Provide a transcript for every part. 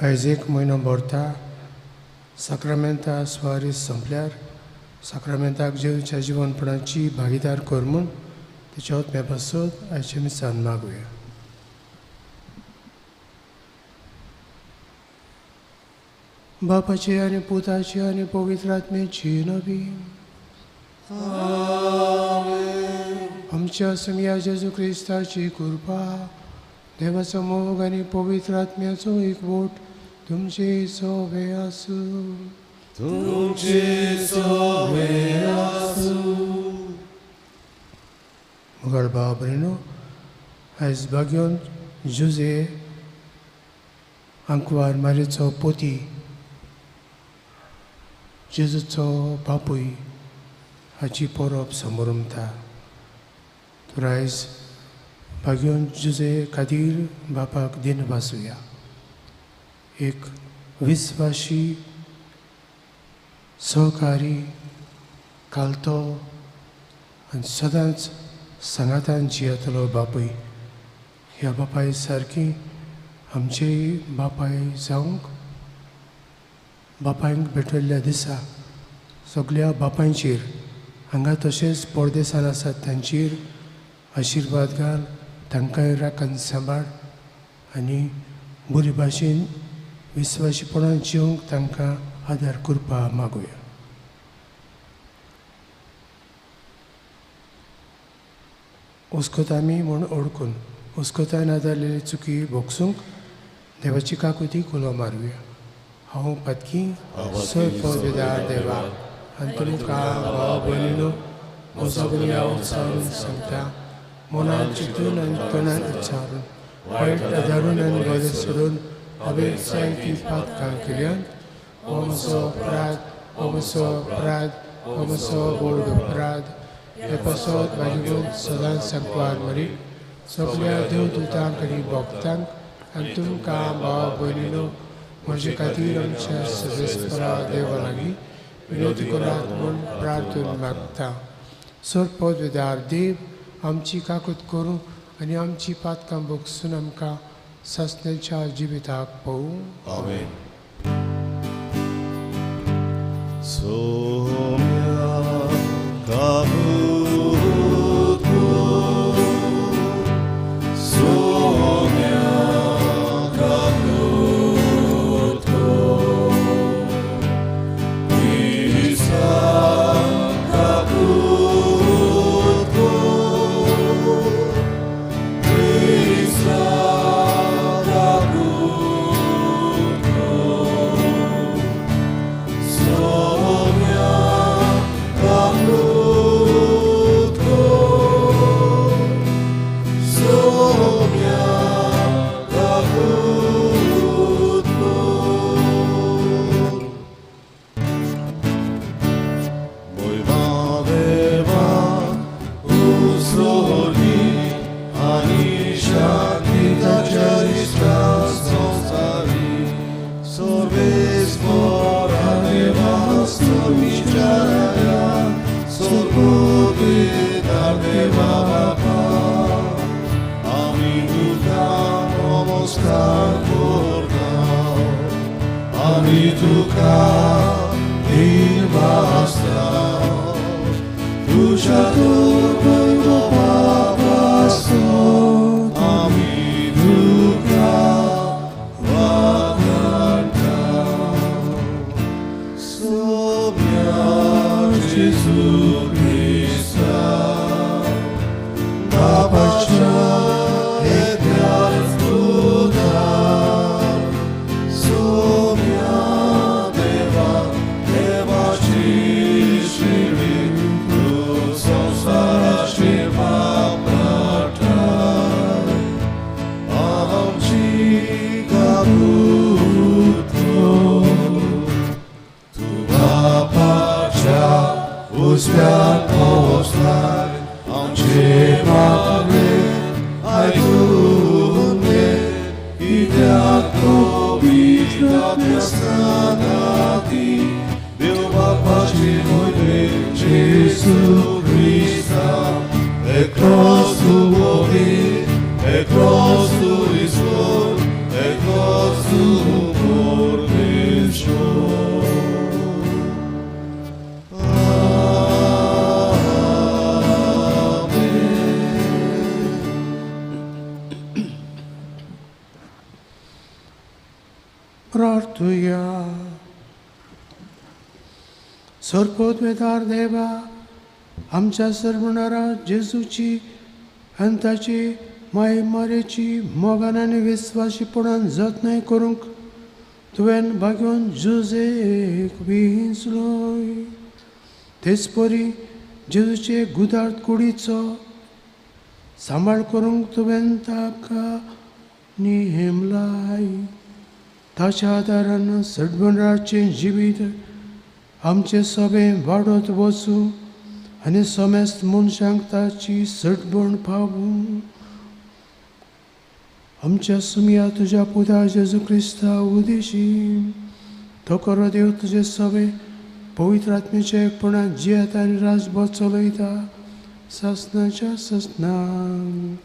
आयज एक म्हयनो भरता साक्रामेंतां सुवारीस संपल्यार साक्रामेंताक जेवच्या जिवनपणाची भागीदार कर म्हूण तिच्या आत्म्या पासत आयचे मिसान मागुया. बापाची आनी पुताची आनी पवित्र आत्म्याची नवी आमच्या संगया जेजू क्रिस्ताची कृपा देवाचो मोग आनी पवित्र आत्म्याचो एकवट तुमचे सोबे आसूं. मुगाळ भाव भयणो, आयज भाग्योन जुजे आंकवार मारेचो पोती जेजूचो बापूय हाची परब समोर उमता. तर आयज भाग्योन जुजे खातीर बापाक दिन वाचुया. एक विस्वाशी सहकारी कालतो आनी सदांच सांगातान जियेतलो बापूय ह्या बापाय सारकी आमचेय बापाय जावंक बापायंक भेटयल्ल्या दिसा सगळ्या बापायंचेर हांगा तशेंच परदेसान आसात तांचेर आशिर्वाद घाल, तांकांय राखण सांबाळ आनी बरे भाशेन विस्वाशीपणान जिवंक तांकां आदार करपा मागुया. उस्कोतामी म्हूण ओळखून उस्कोतान आदारलेली चुकी भोगसूंक देवाची काकुती कुलो मारुया. हांव पातकी सपदार देवा आनी तुमकां भाव भयणीनो म्हजो गुन्य हांव सारून सांगता. मनान चिंतून आनी तोंडान उच्चारून वायट आदारून आनी बरें सोडून हांवें जायतीं पातकां केल्यान हो म्हजो अपराध, हो म्हजो अपराध, हो म्हजो व्हड अपराध. हे पासत म्हाजे सदांच सांकवार मरी सगळ्या देवदूतांक आनी भक्तांक आनी तुमकां भाव भयणीनो म्हजे खातीर आमच्या सर्वेस्परा देवा लागीं विनोदी करात म्हूण प्रार्थून मागता. पदवेदार देव आमची काकूत करूं आनी आमची पातकां भोगसून आमकां सासणेच्या जिविताक पळोवं. आमेन. Cross to his Lord, cross to सोरपोतवेदार देवा, आमच्या सरमणारा जेजूची आनी ताची मायमारेची मोगान आनी विस्वाशीपणान जतनाय करूंक तुवें भाग्योन जुजेक विंचलोय. तेच परी जेजूचे गुदार्थ कुडीचो सांबाळ करूंक तुवें ताका नेमलाय. ताच्या आदारान सडबडाचें जिवीत आमचे सोबें वाडत वचूं आनी समेस्त मनशांक ताची सडबड पावूं. आमच्या सुमिया तुज्या पुता जेजू क्रिस्ता उदेशी तो करो देव तुजे सोबें पवित्र आत्म्याच्या एकपणान जियेता आनी राजभर चलयता ससनाच्या ससनांक.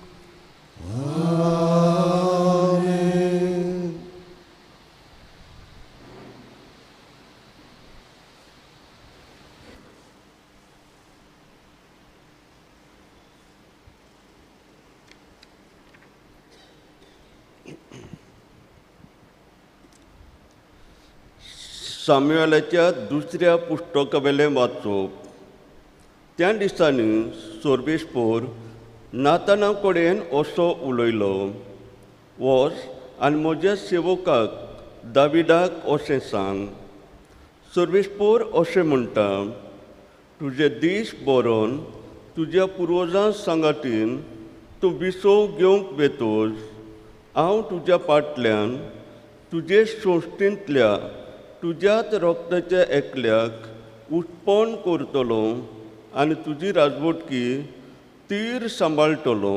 सामुएलाच्या दुसऱ्या पुस्तकावेलें वाचप. त्या दिसांनी सोर्बेस्पोर नाताना कडेन असो उलयलो, वच आनी म्हज्या सेवकाक दाविदाक अशें सांग. सोर्बेस्पोर अशें म्हणटा, तुजे दीस बरोवन तुज्या पुर्वजां सांगातीन तूं विसव घेवंक वेतोच. हांव तुज्या फाटल्यान तुजे संस्थेंतल्या तुज्याच रक्ताच्या एकल्याक उत्पन्न करतलो आनी तुजी राजवटकी तीर सांबाळटलो.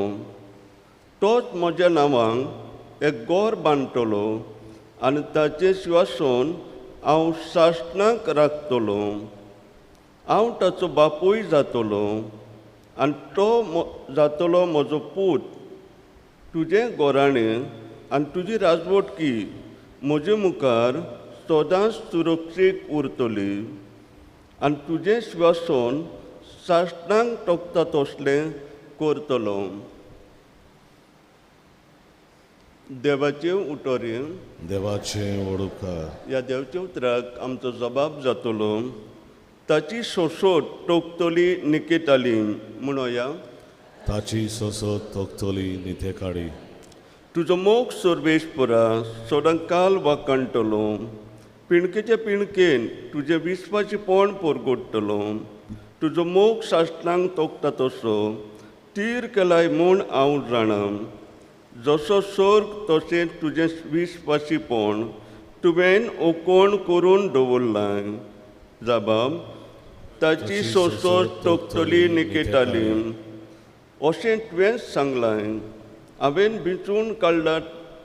तोच म्हज्या नांवांक एक गोर बांदतलो आनी ताचें सिंहासन हांव सासणाक राखतलो. हांव ताचो बापूय जातलो आनी तो जातलो म्हजो पूत. तुजें गोराणें आनी तुजी राजवटकी म्हजे मुखार सदांच सुरक्षीत उरतली आनी तुजें सिंहासन सासणांक तोखता तसलें करतलो. देवाचे उतोरी. देवाचे ओडुकार. ह्या देवच्या उतराक आमचो जबाब जातलो, ताची सोसोत तोखतली निकेताली म्हणोया. ताची सोसोत तोखतली नितेकाडी. तुजो मोग सोर्बेस्पोरा सदांकाल वाकणटलो. पिणकेच्या पिणकेन तुजें विस्वासीपण परगडटलो. तुजो मोग सासणांक तोखता तसो तीर केलाय म्हूण हांव जाणा. जसो सर्ग तशें तुजें विस्वासीपण तुवें ओकोण करून दवरलाय. जबाब. ताची सोसोत तोखतली निकेताली. अशें तुवें सांगलाय. हांवें बिचून काडला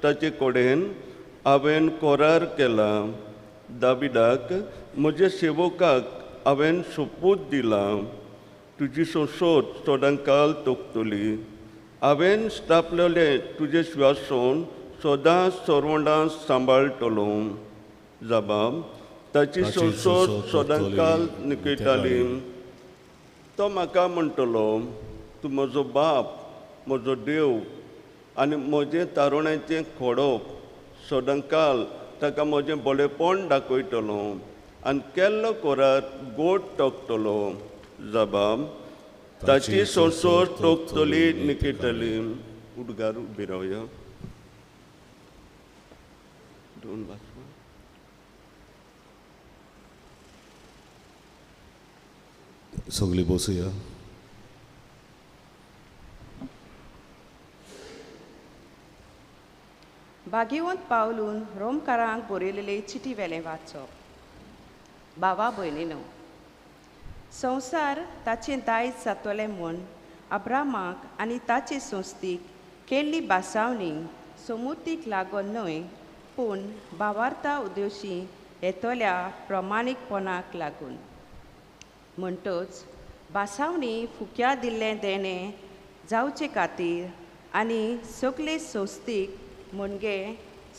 ताचे कडेन हांवें करार केला. दाविदाक म्हज्या सेवकाक हांवें सोपूत दिला. तुजी सोसोत सदांकाल तोखतली. हांवें स्थापलेलें तुजें सिंहासन सदांच सरवंडां सांबाळटलो. जबाब. ताची सोसोत सदांकाल निकयताली. तो म्हाका म्हणटलो, तूं म्हजो बाप, म्हजो देव आनी म्हजें तारुण्याचें खोडोप. सदांकाल ताका म्हजें बळेपण दाखयतलो आनी केल्लो करार गोड तोखतलो. जबाब. ताची सोसोत तोखतली निकयतली. उडगार उबी रावया. दोन वाचपा. सगळीं बसूया. भाग्यवंत पावलून रोमकारांक बरयलेले चिटी वेलें वाचप. भावा भयणीनो, संवसार ताचें दायज जातलें म्हूण अब्रामाक आनी ताचे संस्थीक केल्ली बासावणी समृद्धीक लागून न्हय, पूण भावार्था उद्देशी येतल्या प्रमाणीकपणाक लागून. म्हणटच बासावणी फुक्या दिल्लें देणें जावचे खातीर आनी सगळे संस्थीक म्हणजे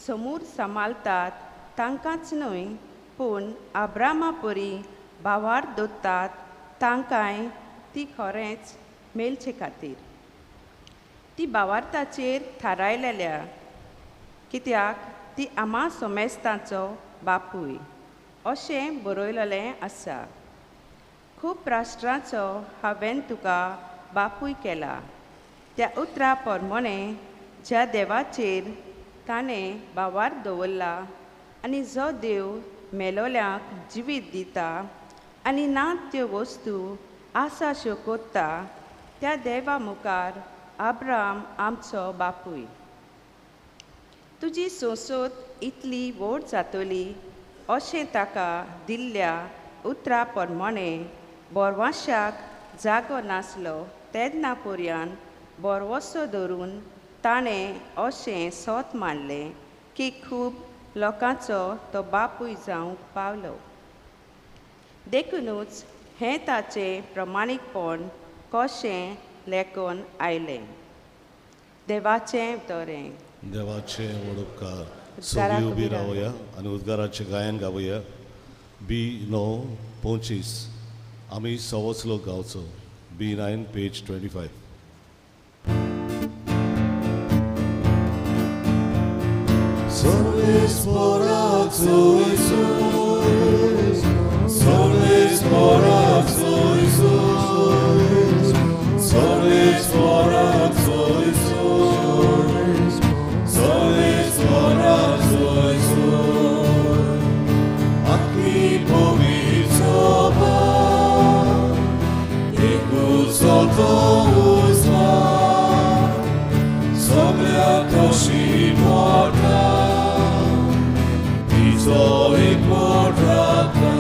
समूर सांबाळटात तांकांच न्हय, पूण अब्रामा परी भावार दोत्तात तांकांय ती खरेंच मेलचे खातीर. ती भावार्थाचेर थारायलेल्या, कित्याक ती आम्हा सोमेस्तांचो बापूय अशें बरयलेलें आसा. खूब राष्ट्रांचो हांवें तुका बापूय केला. त्या उतरा प्रमाणे ज्या देवाचेर ताणें भावार दवरला आनी जो देव मेलोल्यांक जिवीत दिता आनी ना त्यो वस्तू आसाश्यो कोत्ता, त्या देवा मुखार अब्राम आमचो बापूय. तुजी सोंसोत इतली व्हड जातली अशें ताका दिल्ल्या उतरा प्रमाणे बोरवाशाक जागो नासलो तेन्ना पर्यान बोरवोसो धरून ताणें अशें सोत मांडलें की खूब लोकांचो तो बापूय जावंक पावलो. देखूनच हें ताचें प्रमाणीकपण कशें लेखून आयलें. देवाचें बरें. देवाचे वडुपकार. सगळीं उबी रावया आनी उद्गाराचें गायन गावया. B9:25 आमी सवो श्लोक गावचो. B9 page 25. Solis morax oisus, solis morax oisus, solis morax oisus, solis morax oisus. Aki povitsoba, ikusoto uzma, sobria koshi morta. Zoic morata,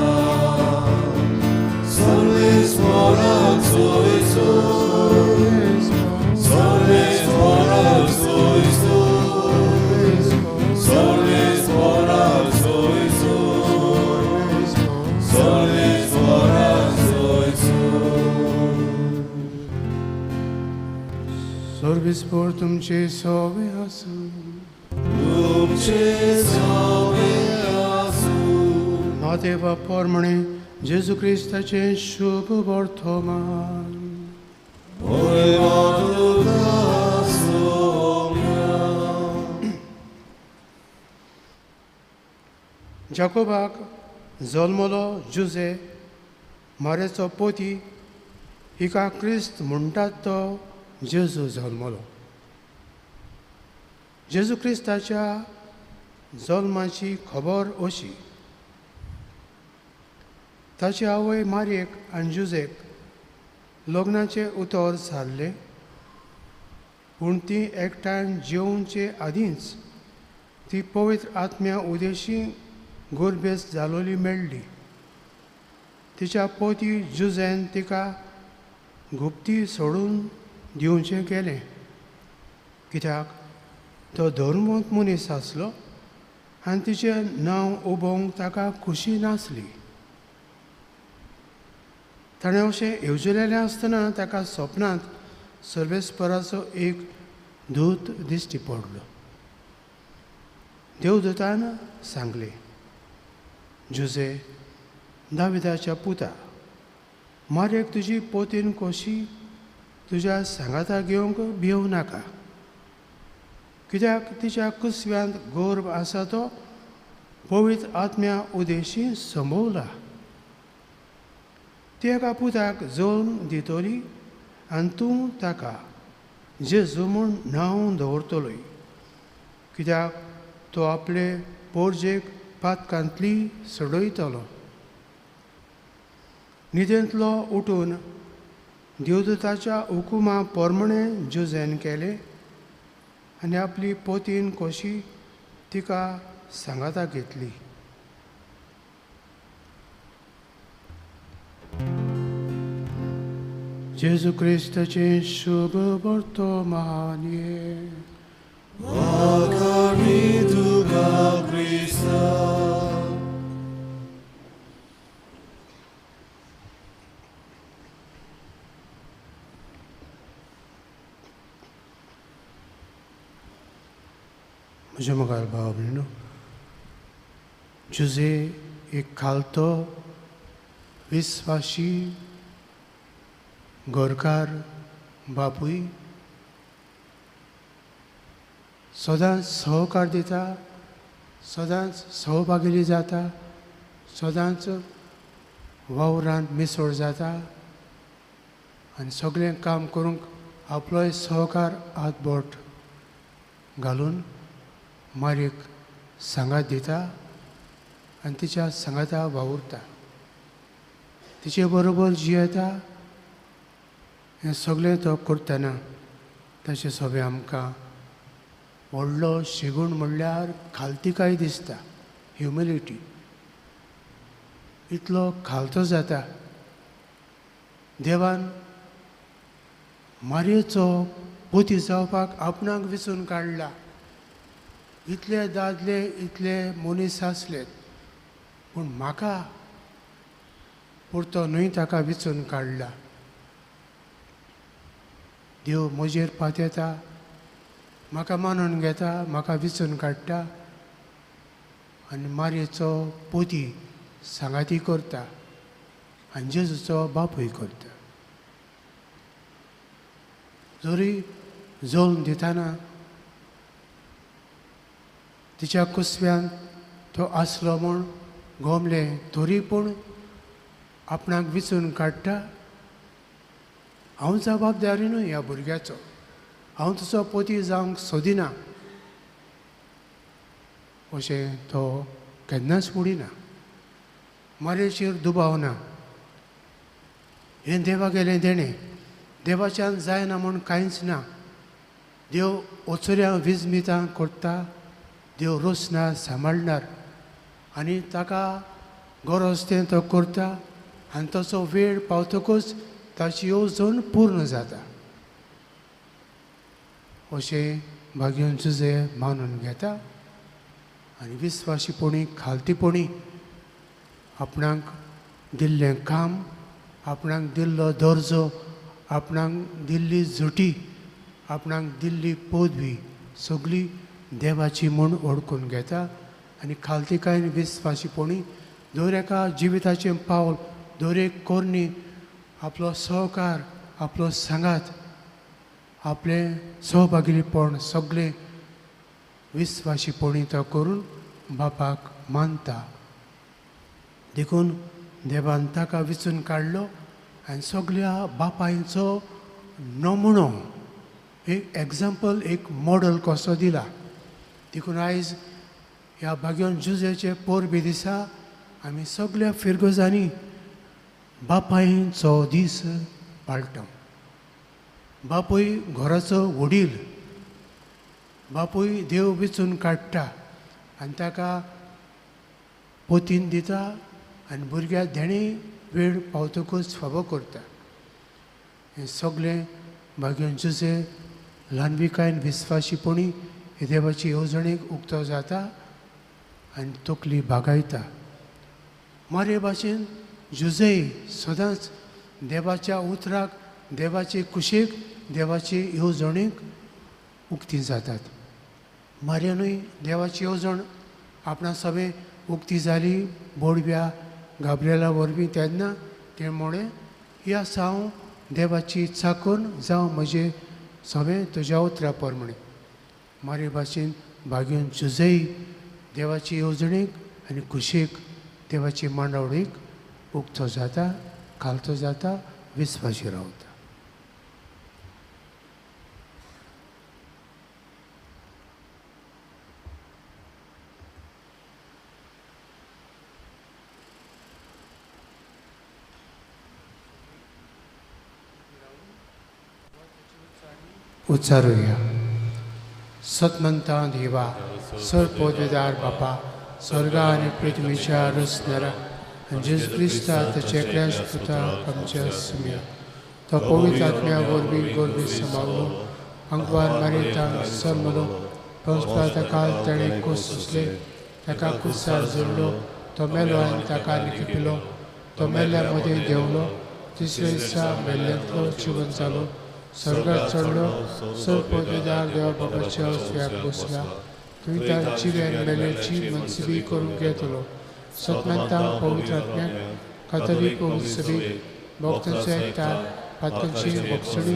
solis morax oisus, solis morax oisus, solis morax oisus, solis morax oisus. Sorbis portum ce sove asu, Tumce sove देवा प्रमाणे जेजू ख्रिस्ताचे शुभ वर्तमान. जाकोबाक जल्मलो जुजे मारेचो पोती हिका क्रिस्त म्हणटात तो जेजू जल्मलो. जेजू क्रिस्ताच्या जल्माची खबर अशी. ताची आवय मारयेक आनी जुजेक लग्नाचे उतर जाल्ले, पूण ती एकठांय जेवचे आदींच ती पवित्र आत्म्या उदेशी गुरबेस जालोली मेळ्ळी. तिच्या पोती जुजेन तिका गुप्ती सोडून दिवचें केलें, कित्याक तो धर्मवंत मनीस आसलो आनी तिचें नांव उबोवंक ताका खुशी नासली. ताणें अशें येवजलेलें आसतना ताका सपनांत सर्वेस्पराचो एक दूत दिश्टी पडलो. देवदूतान सांगलें, जुजे, दाविदाच्या पुता, मारयेक तुजी पोतीन कोशी तुज्या सांगाता घेवंक भिवूं नाका, कित्याक तिच्या कुसव्यांत गर्भ आसा तो पवित्र आत्म्या उदेशी संभोवला. ती एका पुताक जल्म दितली आनी तूं ताका जेजू म्हूण नांव दवरतलोय, कित्याक तो आपले पोरजेक पातकांतली सोडयतलो. न्हिदेंतलो उठून देवदूताच्या हुकुमा प्रमाणे जुजेन केलें आनी आपली पोतीन कोशी तिका सांगाता घेतली. जेजू क्रिस्ताचे शुभ वर्तमान. Konkani tuga Krista. म्हज्या मुखार भाव भयणो, जुजे एक खालतो विस्वाशी गोरकार बापूय सदांच सहकार दिता, सदांच सहभागी जाता, सदांच वावरांत मिसळ जाता आनी सगळें काम करूंक आपलोय सहकार हातबोट घालून मारयेक सांगात दिता आनी तिच्या सांगाता वावुरता. तिचे बरोबर जियेता. हें सगळें तो करतना ताचे सगळें आमकां व्हडलो शिगूण म्हणल्यार खालतिकाय दिसता. ह्युमिलिटी. इतलो खालतो जाता. देवान मारयेचो पोती जावपाक आपणाक विचून काडला. इतले दादले इतले मनीस आसलेत पूण म्हाका पुरतो न्हय ताका विचून काडला. देव म्हजेर पातयता, म्हाका मानून घेता, म्हाका विचून काडटा आनी मारयेचो पोती सांगाती करता आनी जेजूचो बापूय करता. जोरी जळून दितना तिच्या कुसव्यान तो आसलो म्हूण गोमलें तरी पूण आपणाक विचून काडटा. हांव जबाबदारी न्हय ह्या भुरग्याचो. हांव तुजो पोती जावंक सोदिना अशें तो केन्नाच उडिना. मारयेचेर दुबाव ना. हें देवा गेलें देणें. देवाच्यान जायना म्हूण कांयच ना. देव ओचऱ्यां विजमितां करता. देव रोसना सांबाळणार आनी ताका गरज तें तो करता आनी ताचो वेळ पावतकूच ताची येवजण पूर्ण जाता. अशें भाग्योन जुजे मानून घेता आनी विस्वाशीपणी खालतीपणी आपणाक दिल्लें काम, आपणाक दिल्लो दर्जो, आपणाक दिल्ली जुटी, आपणाक दिल्ली पदवी सगळी देवाची म्हूण ओळखून घेता आनी खालतिकायेन विस्वाशीपणी दर एका जिविताचें पावल, दर एक कोरणी आपलो सहकार, आपलो सांगात, आपलें सहभागिरीपण सगळें विस्वाशीपणी तो करून बापाक मानता. देखून देवान ताका विचून काडलो आनी सगळ्या बापायचो नमुनो, एक एग्जाम्पल, एक मॉडल कसो दिला. देखून आयज ह्या भाग्योन जुजेचे पोरबी दिसा आमी सगळ्या फिरगोजांनी बापायचो दीस पाळटा. बापूय घराचो वडील. बापूय देव विचून काडटा आनी ताका पोतीन दिता आनी भुरग्या देणे वेळ पावतकूच फावो करता. हें सगळें भाग्योन जुजे ल्हानविकायेन विस्वाशीपणी हे देवाची येवजणेक उक्तो जाता आनी तकली बागायता. मारये भाशेन जुजेय सदांच देवाच्या उतराक, देवाचे कुशेक, देवाचे येवजणेक उक्ती जातात. मारयेनूय देवाची येवजण आपणा सगळें उक्ती जाली बोडव्या गाब्रिएला वरवीं तेन्ना तें म्हळें, या साव देवाची चाकून जावं म्हजें सगळें तुज्या उतरा प्रमाणें. मारये भाशेन भाग्योन जुजेय देवाची येवजणेक आनी कुशेक, देवाची मांडावळीक उक्तो जाता, खालतो जाता, विस्वाशी रावता. उच्चारुया. सतमंता देवा, सरपोदेदार बापा, स्वर्गा आनी पृथ्वीच्या रचणारा जेजू क्रिस्ता ताचे एकल्याच पुता आमच्या सुम्या तो पवित्र आत्म्या वरवीं गोरबी समावलो अंकवार मारितांक सरमलो पंचपाता काल ताणें कोसले ताका कुसार जोडलो तो मेलो आनी ताका निखिपिलो तो मेल्ल्या मदें देंवलो तिसऱ्या दिसा मेल्ल्यांतलो जिवन जालो स्वर्गात चडलो सरपोदेदार देवा बाबाच्या स्व्याक बसला तुवें तार जिव्यान मेल्ल्याची मनसिबी करून घेतलो सतमंता पवित्र आत्म्याक कातोलीक सभेक भक्तांचो एकठांय पातकांची भक्षणी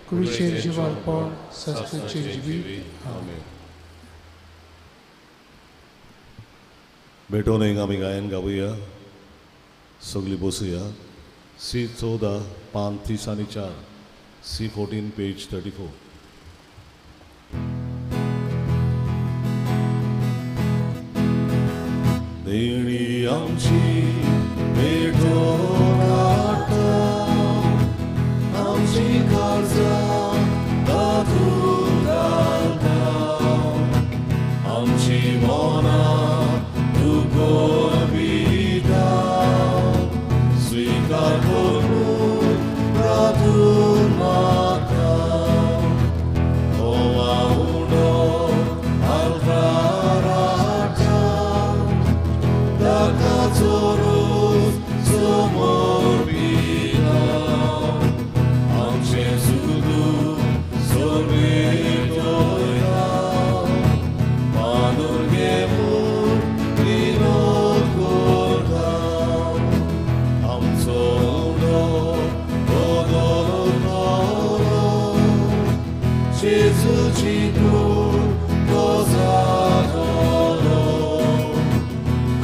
कुडीचेर जिवाळपण सस्तांचे जिवी आमेन. भेटून एक आमी गायन गावुया. सगळी बसूया. सी 14 पान 30 आणि 4, सी 14 पेज 34. देणी आमची भेटून आता, आमची काळजां तातूंत घालता, आमची मनां दुखोवन भिता, स्वीकार करून प्रार्थून मागता. होवा उडो आल्तार हाडटा, ताका चोरून समोर भिता. आमचें सुदूक सोबेत वयता, मानून घे म्हूण विनोद करता. आमचो उडो बदलतलो, जेजूची कूड तो जातलो.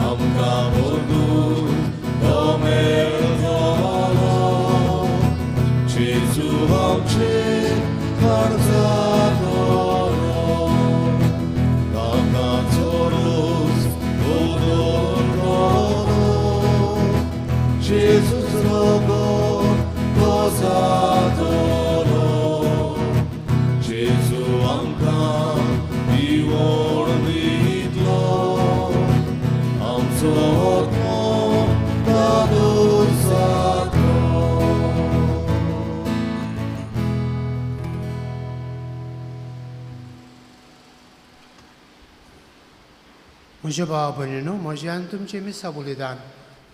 आमकां वगून तो मेळटलो, जेजू आमचें खाण जातलो. ताकाचो रोस बदलतलो, जेजूच रगत तो जातलो. जेजू आमकां दिवोण दितलो, आमचो आत्मो तादूर जातलो. म्हज्या भाव भयणीनो, म्हज्यान तुमचें मिसा बलिदान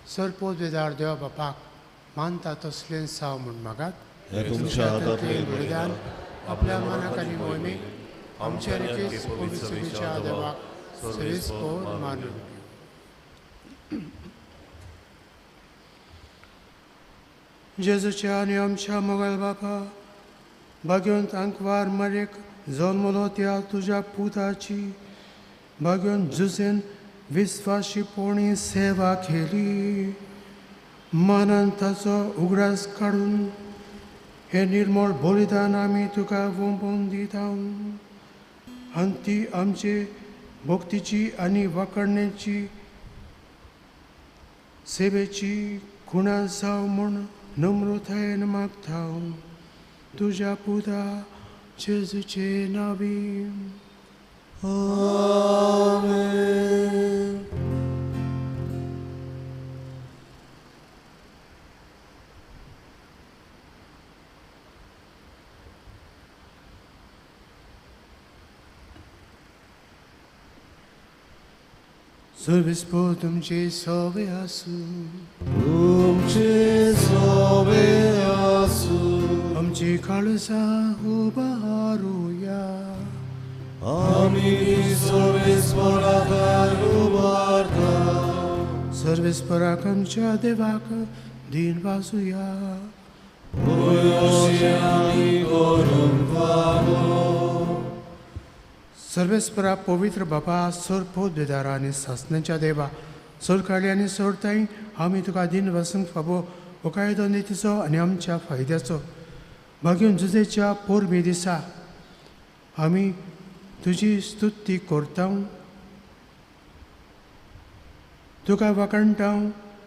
सरपोत बेदार देवा बापाक मानता तसलें साव म्हूण मागात. हे तुमच्या हातांतलें बलिदान आपल्या मनाक आनी मोहिमेक आमच्या रितीस पवित्रच्या देवाक सरीसपोर मानून जेजूच्या आनी आमच्या मोगाल बापा, भाग्यवंत आंकवार मरेक जल्मलो त्या तुज्या पुताची भाग्यवंत जुसेन विस्वाशीपोणी सेवा केली. मानान ताचो उगडास काडून हे निर्मळ बलिदान आमी तुका वंपोवन दिता. आनी ती आमचे भक्तीची आनी वाकडणेची सेवेची खुणा जाव म्हूण नम्रतायेन मागता. तुज्या पुता जेजूचे नांवी. आमेन. सर्विस्पो तुमचे सवे आसूं, तुमचे सवे आसूं, आमची काळजां उबारूया. आमी सर्वेस्पराकार उबारता. सर्वेस्पराक आमच्या देवाक दिन वाजुया. अशें आमी करूंक फावो. सर्वेस्परा पवित्र बापा, सरपोत बेदारा आनी सासणाच्या देवा, सरकाळी आनी सरताई आमी तुका दिन वसूंक फावो हो कायदो नितीचो आनी आमच्या फायद्याचो. भाग्यवन जुजेच्या पोरमी दिसा आमी तुजी स्तुती करता. तुका वाकणटा,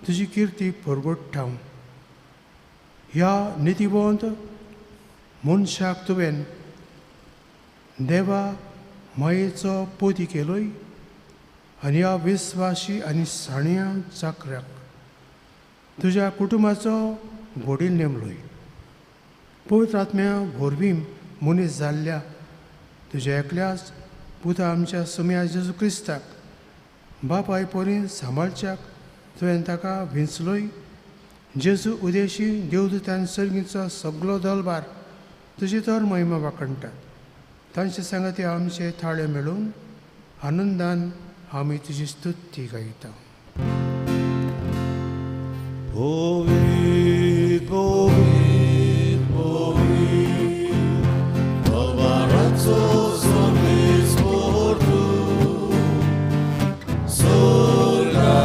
तुजी किर्ती परगोडटा. ह्या नितीवंत मनशाक तुवें देवा मायेचो पोती केलोय आनी ह्या विस्वाशी आनी साणया चाकऱ्याक तुज्या कुटुंबाचो घोडील नेमलोय. पवित्र आत्म्या वरवीं मनीस जाल्ल्या तुज्या एकल्याच पुता आमच्या सुम्या जेजू क्रिस्ताक बापाय पोरी सांबाळच्याक तुवें ताका विंचलोय. जेजू उदेशी देवदूतान सर्गीचो सगळो दलबार तुजी तर महिमा वाकणटात. तांचे सांगाती आमचे थाळे मेळून आनंदान आमी तुजी स्तुती गायता. Povit, povit, povit, Tovarazzo sorrisportu, Sorganizosa,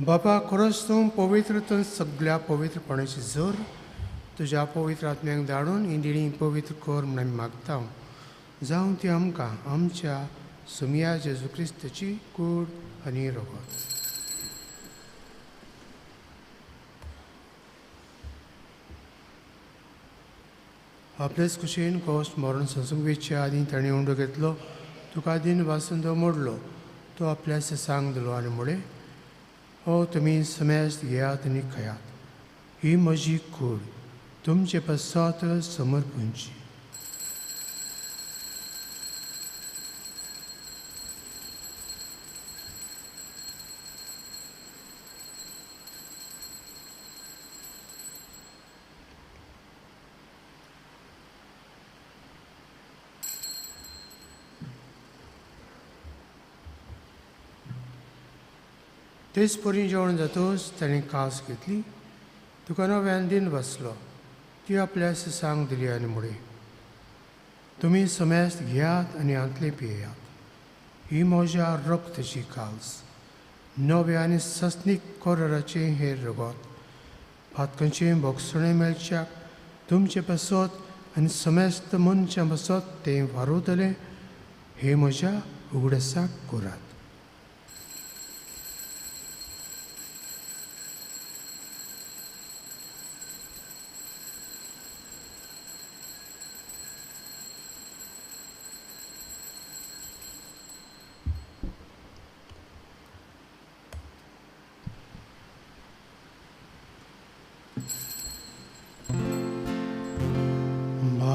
बाबा खरोच तूं पवित्र तूं सगळ्या पवित्रपणाची जोर तुज्या पवित्र आत्म्याक धाडून ही देणी पवित्र कर म्हूण आमी मागता जावं ती आमकां आमच्या सुमया जेजू क्रिस्ताची कूड आनी रगत. आपलेच कुशीन कोश्ट मरण संसूंक वेचच्या आदी ताणें उंडो घेतलो, तुका दिन वाचून तो मोडलो, तो आपल्या सांग दिलो आनी म्हळें, हो तुमी समेस्त घेयात आनी खयात, ही म्हजी कूड तुमचे पसात समर्पणची. तेच परी जेवण जातोच ताणें कास घेतली, तुका नव्यान दिन बसलो, ती आपल्या सांग दिली आनी म्हळें, तुमी समेस्त घेयात आनी आंतले पियेयात, ही म्हज्या रक्ताची कास, नवे आनी सस्नीक कोराचें हेर रगत, पातकांचें भोगसणें मेळच्याक तुमचे बसत आनी समेस्त मनशां बसत तें वारोतलें, हे म्हज्या उगडसाक करात.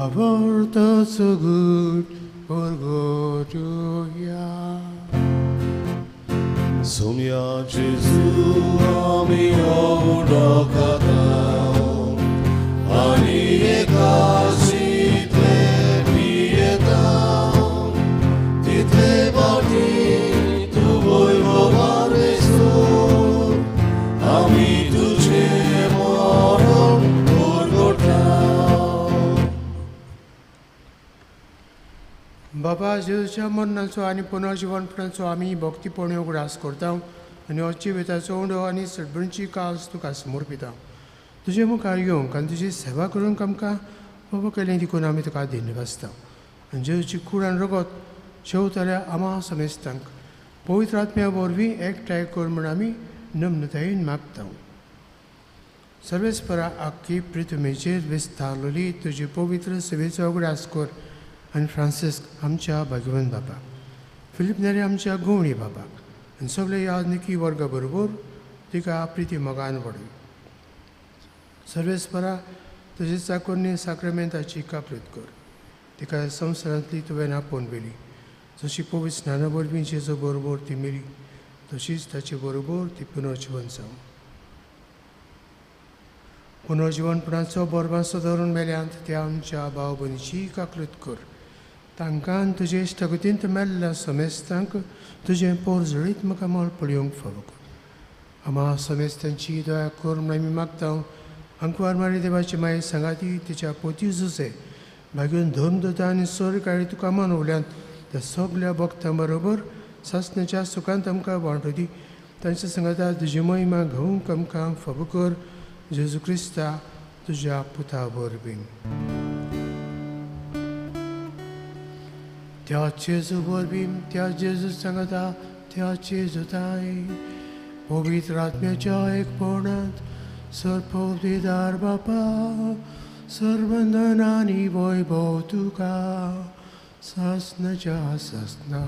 Aborta's so good for God to hear. Sumia Jesu ami odokata ani ekasitle pieta title bati tu voivode su ami tujhe moron gorgota. बाबा जेजूच्या मरणाचो आनी पुनर्जीवनपणाचो आमी भक्तीपणे उगडास करता आनी अच्छी वेताचो उंडो आनी सडबणची कास तुका समर्पिता. तुजे मुखार येवंक आनी तुजी सेवा करूंक आमकां बाबा केलें देखून आमी तुका दिनवासता आनी जेजूची कूड आनी रगत शेवतल्या आमा समेस्तांक पवित्र आत्म्या वरवीं एकठांय कर म्हूण आमी नम्रतायेन मागता. सर्वेस्परा आख्खी पृथ्वीचेर विस्तारलेली तुजी पवित्र सेवेचो उगडास कर आनी फ्रांसिस्क आमच्या भाग्यवान बाबाक, फिलीप नेरे आमच्या गोवणी बाबाक आनी सगळे याजनिकी वर्गा बरोबर तिका प्रिती मोगान वडय. सर्वेस्परा तुजे चाकोरणी साक्रामेंताची कापलीत कर, तिका संवसारांतली तुवें आपोवन व्हेली, जशी पवित्र स्नाना वरवीं जेजू बरोबर ती मेली तशीच ताचे बरोबर ती पुनर्जीवन जावं. पुनर्जीवनपणाचो बरबासो धरून मेल्यांत त्या आमच्या भाव भयणीची काकलूत कर, तांकां तुजे इश्टगतींत मेल्ल्या समेस्तांक तुजें पोरजळीत म्हाका मोल पळयोवंक फावो कर. आमा समेस्तांची दया कर म्हूण आमी मागता. अंकवार मारी देवाची माय सांगाती तिच्या पोती झुजे भाग्यून धर्म दोता आनी सोर काळी तुका मानवल्यान त्या सगळ्या भक्तां बरोबर सासणाच्या सुखांत आमकां वांटो दी. तांच्या सांगाता तुजी महिमा घेवंक आमकां फावो कर. जेजू क्रिस्ता तुज्या पुता वरवीं. त्या जेजू वरवीं त्या जेजू सांगाता त्या जेजूताय पवित्र आत्म्याच्या एकपणांत सर्वोपदेदार बापा सर्वंदन आनी वैभव तुका सासणाच्या सासना.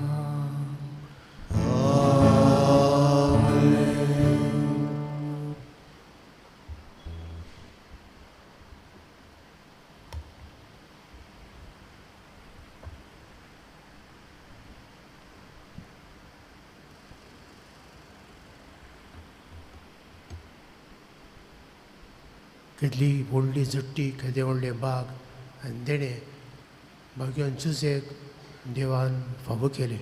कितली व्हडली जुट्टी केदें व्हडलें बाग आनी देणें भाग्यान चुजेक देवान फावो केलें.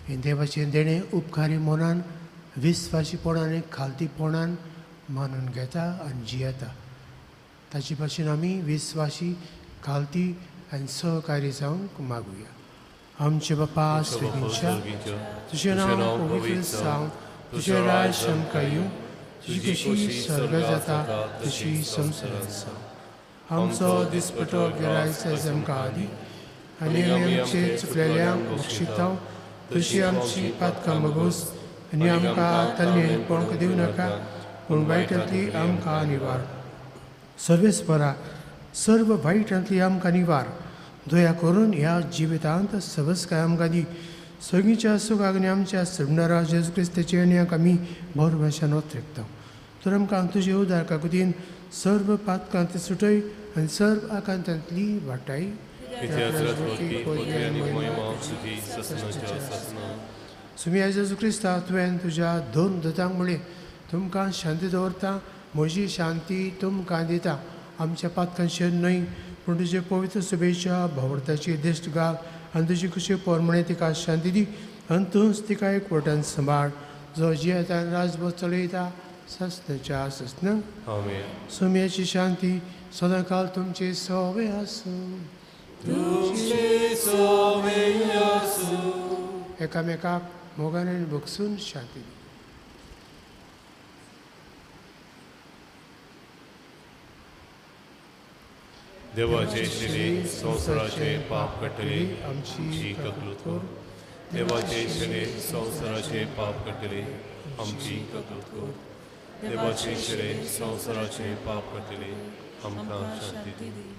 हे देवाचें देणें उपकारी मनान विस्वाशीपणान आनी खालतीपणान मानून घेता आनी जियेता. ताचे भाशेन आमी विस्वाशी खालती आनी सहकारी जावंक मागुया. आमचे बापा स्वर्गीच्या तुजें नांव पवित्र जावं, तुझे राज आमकां येवं, तुजी कशी स्वर्ग जाता तशी संवसारांत आसा. आमचो दिसपटो गिरायचा आमकां आदी, आनी आमी आमचे चुकलेल्यांक बक्षितांव, तशी आमची पातकां मागोस, आनी आमकां तल्लेन पळोवंक दिवं नाका, पूण वायटांतली आमकां निवार. सर्वेस्परा, सर्व वायटांतली आमकां निवार. दया करून ह्या जिवितांत सबसकाय आमकां दी. सगळींच्या सुखाक आनी आमच्या सोडणारा जेजू क्रिस्ताचे आनीक आमी भरवशान वतरेकता. तर आमकां तुजे उदार काकुतीन सर्व पातकांत सुटय आनी सर्व आकांतांतली वाटाय. सुमिया जेजू क्रिस्ता, तुवें तुज्या दोन दुतांक म्हणलें, तुमकां शांती दवरता, म्हजी शांती तुमकां दिता. आमच्या पातकांचेर न्हय, पूण तुजे पवित्र सभेच्या भावर्थाची दिश्ट घाल आनी तुजी कशी पोरमणे तिका शांती दी, आनी तूंच तिका एकवटान सांबाळ, जो जियेतान राजभर चलयता सस्नाच्या सस्नांक. सुमयाची शांती सदां काल तुमचे सवे आसूं. एकामेकाक मोगान आनी बगसून शांती दी. देवाचे शिणे संवसाराचे पाप कटले आमची ककलूत कर. देवाचे शिणे संवसाराचे पाप कटले आमची ककलूत कर. देवाचे शिणे संवसाराचे पाप कटले आमकां शांती दी.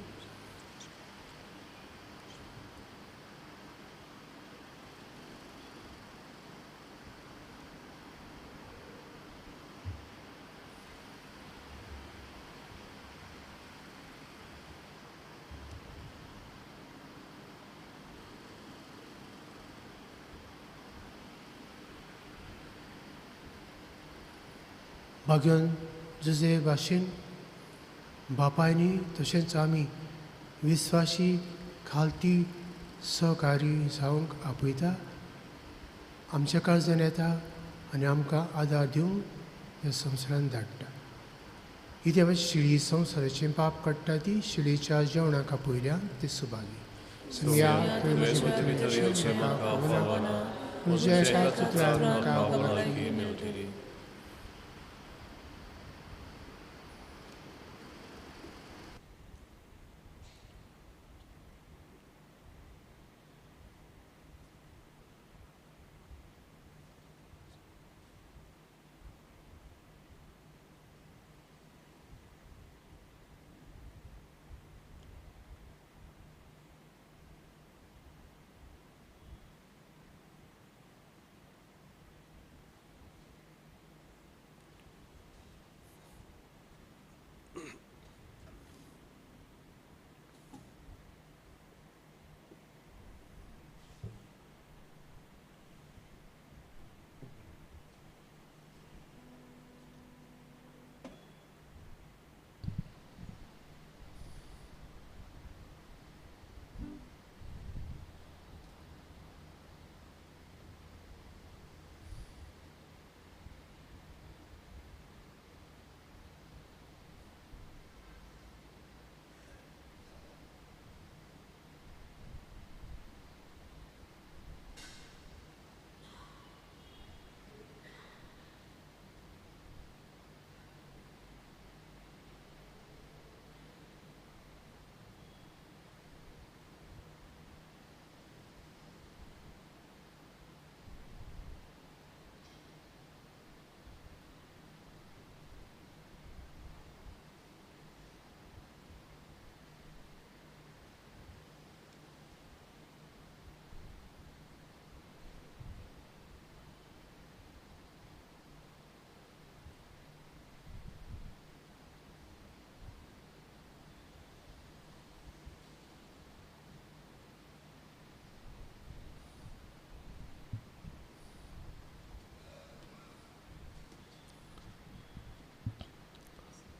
भाग्यान जुजे भाशेन बापायनी तशेंच आमी विस्वाशी खालती सहकारी जावंक आपयता. आमच्या काळजान येता आनी आमकां आदार दिवंक ह्या संवसारांत धाडटा. ही देवाची शिडी संवसाराचें पाप काडटा ती शिडीच्या जेवणाक आपयल्या ती सुभागी. सुमया तुज्या एका पुत्रान म्हाका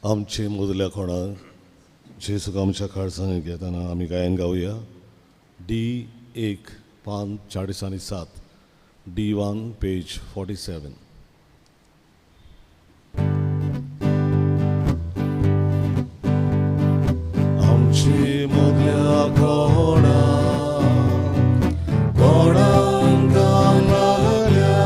आमचे मोदल्या कोणा जेसूक आमच्या काळजांत घेताना आमी गायन गावया. D1 पान 47 D1 पेज 47. आमचे मोदल्या कोणा कोणाक लागल्या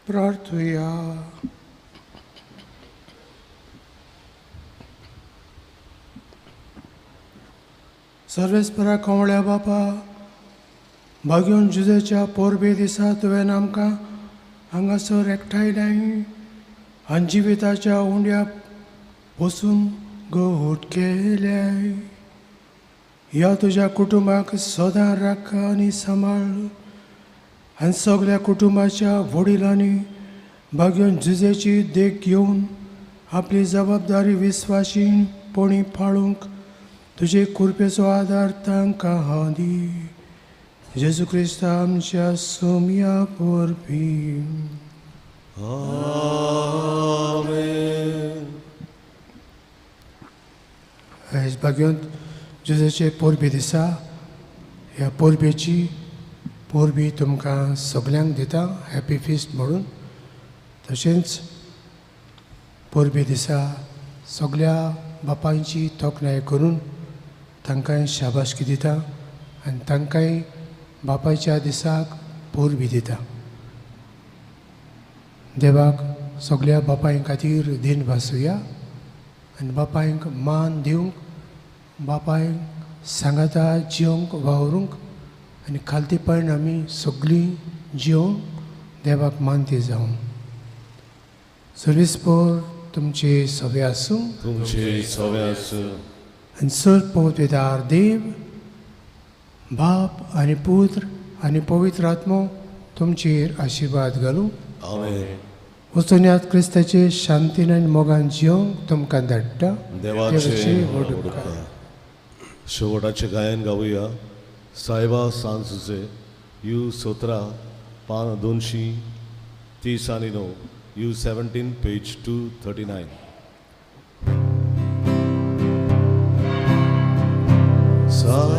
प्रार्थुया. सर्वेस्परा कवळ्या बापा, भाग्योन जुजेच्या पोरबे दिसा तुवें आमकां हांगासर एकठांयल्याय आनी जिविताच्या उंड्या बसून घोट केल्याय. ह्या तुज्या कुटुंबाक सदां राख आनी सांबाळ आनी सगळ्या कुटुंबाच्या वडिलांनी भाग्योन जुजेची देख घेवन आपली जबाबदारी विस्वाशीपणी पाळूंक तुजे कृपेचो आदार तांकां हांव दी. जेजू क्रिस्त आमच्या सोम्या परबी. आमेन. आयज भाग्योन जुजेचे पोरबी दिसा ह्या पोरबेची पोरबी तुमकां सगल्यांक दिता हॅपी फिस्ट म्हणून. तशेंच पोरबी दिसा सगळ्या बापायची तोखणाय करून तांकां शाबासकी दिता आनी तांकांय बापायच्या दिसाक पोरबी दिता. देवाक सगळ्या बापाय खातीर दिन भासुया आनी बापायंक मान दिवंक, बापायंक सांगाता जिवंक वावरूंक आनी खालतीपण आमी सगळीं जिवंक देवाक मानती जावं. सर्विस्पोर तुमचे सवे आसूं. तुमचे सवे आसूं. आनी सर पवित्रदार देव, बाप आनी पुत्र आनी पवित्र आत्मो तुमचेर आशिर्वाद घालूं. आमेन. वचून क्रिस्ताचे शांतीन आनी मोगान जिवंक तुमकां धाडटा. देवाचे वडुपकार. शेवटाचे गायन गावुया. सायबा सांजुचे यू 17 पान 239 यू 17 पेज 239. सा